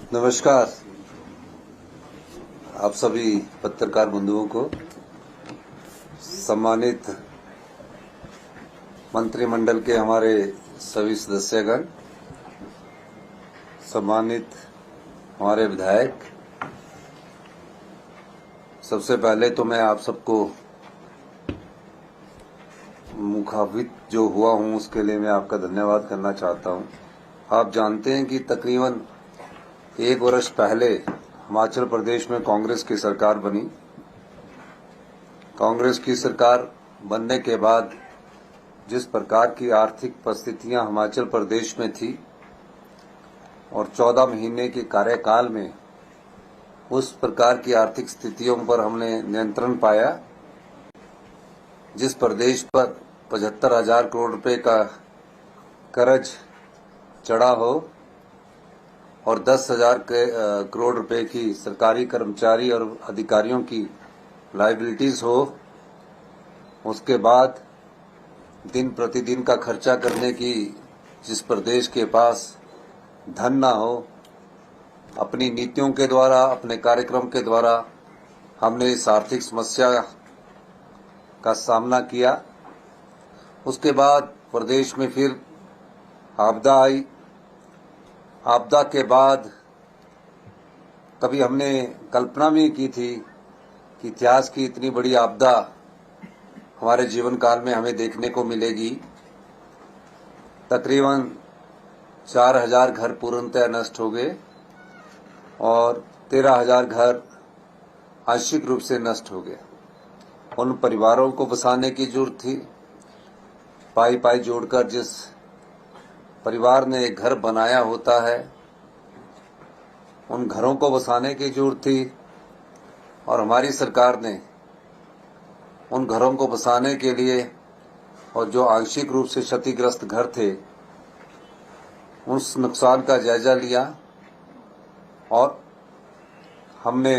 नमस्कार। आप सभी पत्रकार बंधुओं को, सम्मानित मंत्रिमंडल के हमारे सभी सदस्यगण, सम्मानित हमारे विधायक, सबसे पहले तो मैं आप सबको मुखाबित जो हुआ हूं उसके लिए मैं आपका धन्यवाद करना चाहता हूं। आप जानते हैं कि तकरीबन 1 वर्ष पहले हिमाचल प्रदेश में कांग्रेस की सरकार बनी। कांग्रेस की सरकार बनने के बाद जिस प्रकार की आर्थिक परिस्थितियां हिमाचल प्रदेश में थी और 14 महीने के कार्यकाल में उस प्रकार की आर्थिक स्थितियों पर हमने नियंत्रण पाया। जिस प्रदेश पर 75,000 करोड़ रुपए का कर्ज चढ़ा हो और 10,000 करोड़ रुपए की सरकारी कर्मचारी और अधिकारियों की लायबिलिटीज हो, उसके बाद दिन प्रतिदिन का खर्चा करने की जिस प्रदेश के पास धन ना हो, अपनी नीतियों के द्वारा, अपने कार्यक्रम के द्वारा हमने इस आर्थिक समस्या का सामना किया। उसके बाद प्रदेश में फिर आपदा आई। आपदा के बाद कभी हमने कल्पना भी की थी कि इतिहास की इतनी बड़ी आपदा हमारे जीवन काल में हमें देखने को मिलेगी। तकरीबन 4,000 घर पूर्णतः नष्ट हो गए और 13,000 घर आंशिक रूप से नष्ट हो गए। उन परिवारों को बसाने की जरूरत थी। पाई पाई जोड़कर जिस परिवार ने एक घर बनाया होता है, उन घरों को बसाने की जरूरत थी और हमारी सरकार ने उन घरों को बसाने के लिए और जो आंशिक रूप से क्षतिग्रस्त घर थे उस नुकसान का जायजा लिया और हमने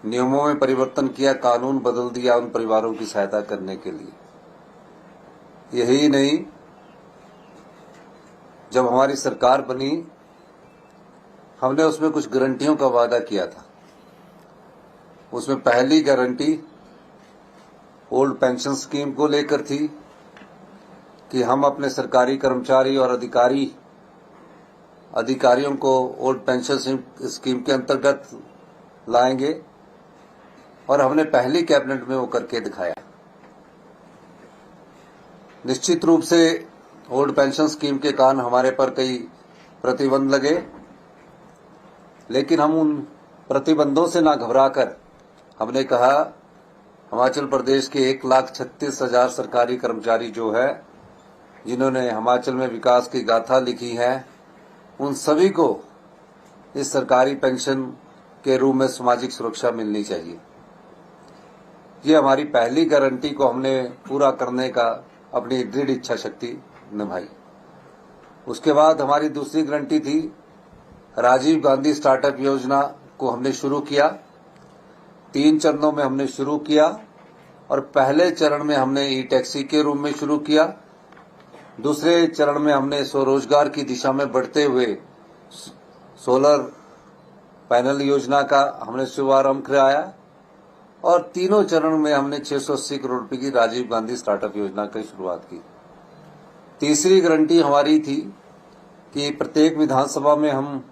नियमों में परिवर्तन किया, कानून बदल दिया उन परिवारों की सहायता करने के लिए। यही नहीं, जब हमारी सरकार बनी हमने उसमें कुछ गारंटियों का वादा किया था। उसमें पहली गारंटी ओल्ड पेंशन स्कीम को लेकर थी कि हम अपने सरकारी कर्मचारी और अधिकारियों को ओल्ड पेंशन स्कीम के अंतर्गत लाएंगे और हमने पहली कैबिनेट में वो करके दिखाया। निश्चित रूप से ओल्ड पेंशन स्कीम के कारण हमारे पर कई प्रतिबंध लगे, लेकिन हम उन प्रतिबंधों से ना घबराकर हमने कहा हिमाचल प्रदेश के 1,36,000 सरकारी कर्मचारी जो है, जिन्होंने हिमाचल में विकास की गाथा लिखी है, उन सभी को इस सरकारी पेंशन के रूप में सामाजिक सुरक्षा मिलनी चाहिए। ये हमारी पहली गारंटी को हमने पूरा करने का अपनी दृढ़ इच्छा शक्ति निभाई। उसके बाद हमारी दूसरी गारंटी थी, राजीव गांधी स्टार्टअप योजना को हमने शुरू किया। 3 चरणों में हमने शुरू किया और पहले चरण में हमने ई टैक्सी के रूप में शुरू किया। दूसरे चरण में हमने स्वरोजगार की दिशा में बढ़ते हुए सोलर पैनल योजना का हमने शुभारंभ कराया और तीनों चरण में हमने 680 करोड़ रुपए की राजीव गांधी स्टार्टअप योजना की शुरुआत की। तीसरी गारंटी हमारी थी कि प्रत्येक विधानसभा में हम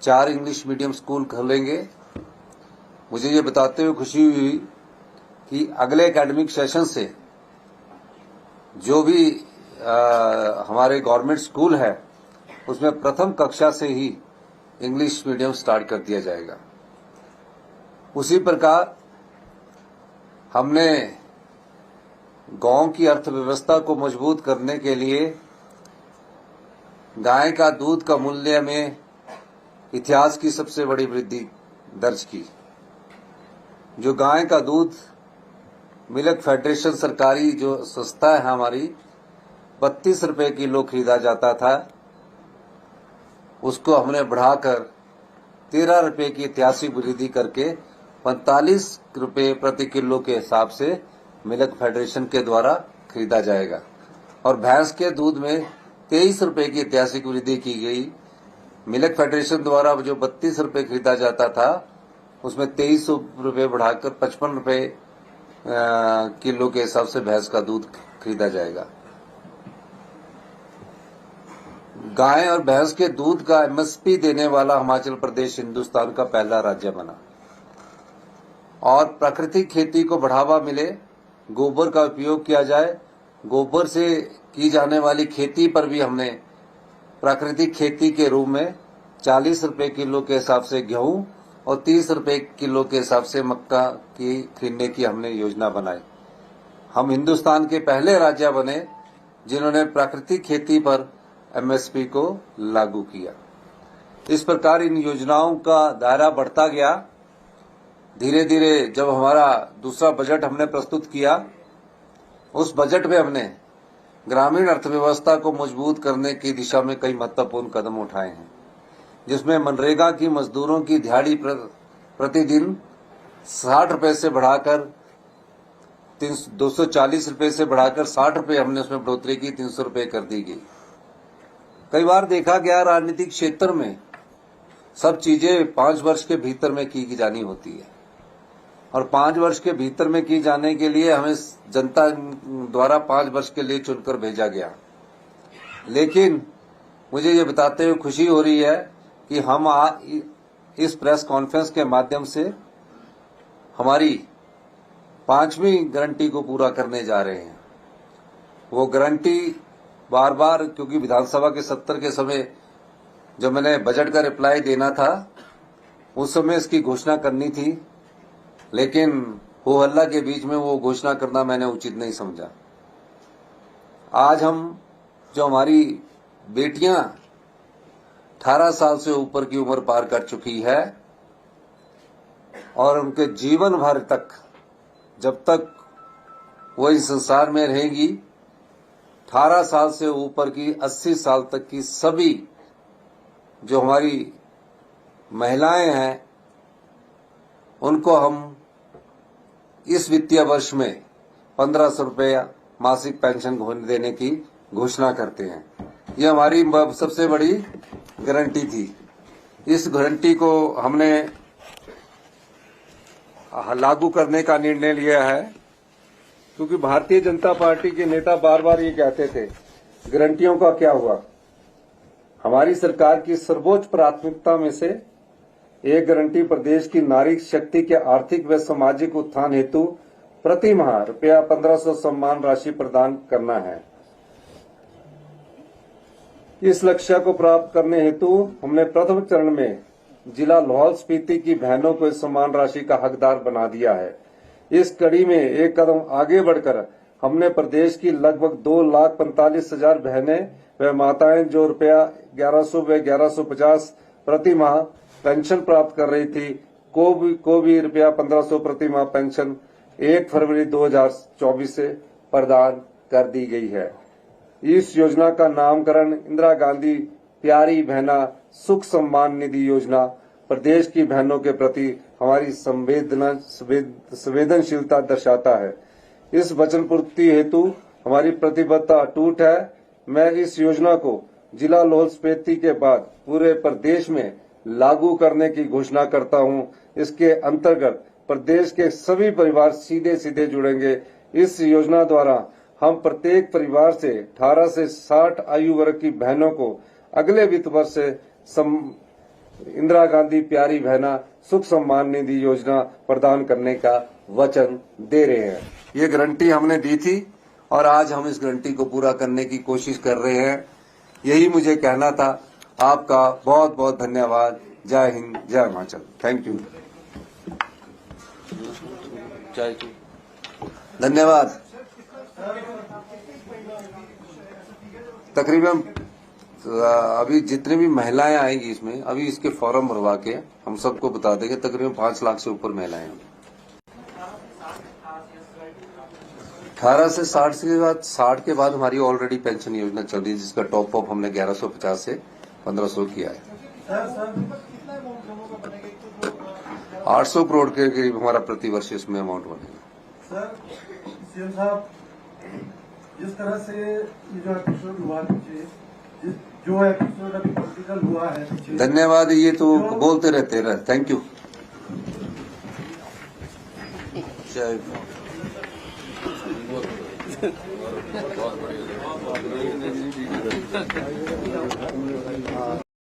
4 इंग्लिश मीडियम स्कूल खोलेंगे। मुझे ये बताते हुए खुशी हुई कि अगले एकेडमिक सेशन से जो भी हमारे गवर्नमेंट स्कूल है उसमें प्रथम कक्षा से ही इंग्लिश मीडियम स्टार्ट कर दिया जाएगा। उसी प्रकार हमने गांव की अर्थव्यवस्था को मजबूत करने के लिए गाय का दूध का मूल्य में इतिहास की सबसे बड़ी वृद्धि दर्ज की। जो गाय का दूध मिल्क फेडरेशन सरकारी जो संस्था है हमारी, 32 रुपए किलो खरीदा जाता था, उसको हमने बढ़ाकर 13 रुपए की ऐतिहासिक वृद्धि करके 45 रुपए प्रति किलो के हिसाब से मिल्क फेडरेशन के द्वारा खरीदा जाएगा। और भैंस के दूध में 23 रुपए की ऐतिहासिक वृद्धि की गई मिल्क फेडरेशन द्वारा जो 32 रुपए खरीदा जाता था उसमें 23 रुपए बढ़ाकर 55 रुपए किलो के हिसाब से भैंस का दूध खरीदा जाएगा। गाय और भैंस के दूध का एमएसपी देने वाला हिमाचल प्रदेश हिंदुस्तान का पहला राज्य बना। और प्राकृतिक खेती को बढ़ावा मिले, गोबर का उपयोग किया जाए। गोबर से की जाने वाली खेती पर भी हमने प्राकृतिक खेती के रूप में 40 रुपए किलो के हिसाब से गेहूं और 30 रुपए किलो के हिसाब से मक्का की खरीदने की हमने योजना बनाई। हम हिंदुस्तान के पहले राज्य बने जिन्होंने प्राकृतिक खेती पर एमएसपी को लागू किया। इस प्रकार इन योजनाओं का दायरा बढ़ता गया। धीरे धीरे जब हमारा दूसरा बजट हमने प्रस्तुत किया, उस बजट में हमने ग्रामीण अर्थव्यवस्था को मजबूत करने की दिशा में कई महत्वपूर्ण कदम उठाए हैं, जिसमें मनरेगा की मजदूरों की दिहाड़ी प्रतिदिन 60 रुपए से बढ़ाकर 240 रुपए से बढ़ाकर 60 रुपए हमने उसमें बढ़ोतरी की, 300 रुपए कर दी गई। कई बार देखा गया राजनीतिक क्षेत्र में सब चीजें 5 वर्ष के भीतर में की जानी होती है और 5 वर्ष के भीतर में की जाने के लिए हमें जनता द्वारा 5 वर्ष के लिए चुनकर भेजा गया। लेकिन मुझे ये बताते हुए खुशी हो रही है कि हम इस प्रेस कॉन्फ्रेंस के माध्यम से हमारी 5वीं गारंटी को पूरा करने जा रहे हैं। वो गारंटी बार बार, क्योंकि विधानसभा के 70 के समय जब मैंने बजट का रिप्लाई देना था उस समय इसकी घोषणा करनी थी, लेकिन हो हल्ला के बीच में वो घोषणा करना मैंने उचित नहीं समझा। आज हम जो हमारी बेटियां 18 साल से ऊपर की उम्र पार कर चुकी है और उनके जीवन भर तक, जब तक वो इस संसार में रहेगी, 18 साल से ऊपर की 80 साल तक की सभी जो हमारी महिलाएं हैं उनको हम इस वित्तीय वर्ष में 1500 रुपया मासिक पेंशन देने की घोषणा करते हैं। ये हमारी सबसे बड़ी गारंटी थी। इस गारंटी को हमने लागू करने का निर्णय लिया है, क्योंकि भारतीय जनता पार्टी के नेता बार बार ये कहते थे गारंटियों का क्या हुआ। हमारी सरकार की सर्वोच्च प्राथमिकता में से एक गारंटी प्रदेश की नारी शक्ति के आर्थिक व सामाजिक उत्थान हेतु प्रति माह रुपया 1500 सम्मान राशि प्रदान करना है। इस लक्ष्य को प्राप्त करने हेतु हमने प्रथम चरण में जिला लाहौल स्पीति की बहनों को इस सम्मान राशि का हकदार बना दिया है। इस कड़ी में एक कदम आगे बढ़कर हमने प्रदेश की लगभग 2,45,000 बहनें व माताएं जो रुपया 1100 व 1150 प्रति माह पेंशन प्राप्त कर रही थी को भी रुपया 1500 प्रति माह पेंशन 1 फरवरी 2024 से प्रदान कर दी गई है। इस योजना का नामकरण इंदिरा गांधी प्यारी बहना सुख सम्मान निधि योजना प्रदेश की बहनों के प्रति हमारी संवेदनशीलता दर्शाता है। इस वचन पूर्ति हेतु हमारी प्रतिबद्धता अटूट है। मैं इस योजना को जिला लाहौल स्पीति के बाद पूरे प्रदेश में लागू करने की घोषणा करता हूं। इसके अंतर्गत प्रदेश के सभी परिवार सीधे सीधे जुड़ेंगे। इस योजना द्वारा हम प्रत्येक परिवार से 18 से 60 आयु वर्ग की बहनों को अगले वित्त वर्ष से इंदिरा गांधी प्यारी बहना सुख सम्मान निधि योजना प्रदान करने का वचन दे रहे हैं। ये गारंटी हमने दी थी और आज हम इस गारंटी को पूरा करने की कोशिश कर रहे हैं। यही मुझे कहना था। आपका बहुत बहुत धन्यवाद। जय हिंद, जय हिमाचल। Thank you. धन्यवाद। तकरीबन अभी जितने भी महिलाएं आएंगी इसमें, अभी इसके फॉर्म भरवा के हम सबको बता देंगे। तकरीबन 5 लाख से ऊपर महिलाएं हैं। 18 से 60 के बाद हमारी ऑलरेडी पेंशन योजना चल रही है, जिसका टॉप अप हमने 1150 से 1500 किया है। 800 करोड़ के करीब हमारा प्रतिवर्ष इसमें अमाउंट बनेगा। सर, सीएम साहब, जिस तरह से ये जो विभाग जो एपिसोड अभी पॉलिटिकल हुआ है पीछे, धन्यवाद। ये तो बोलते रहते हैं। Thank you. जय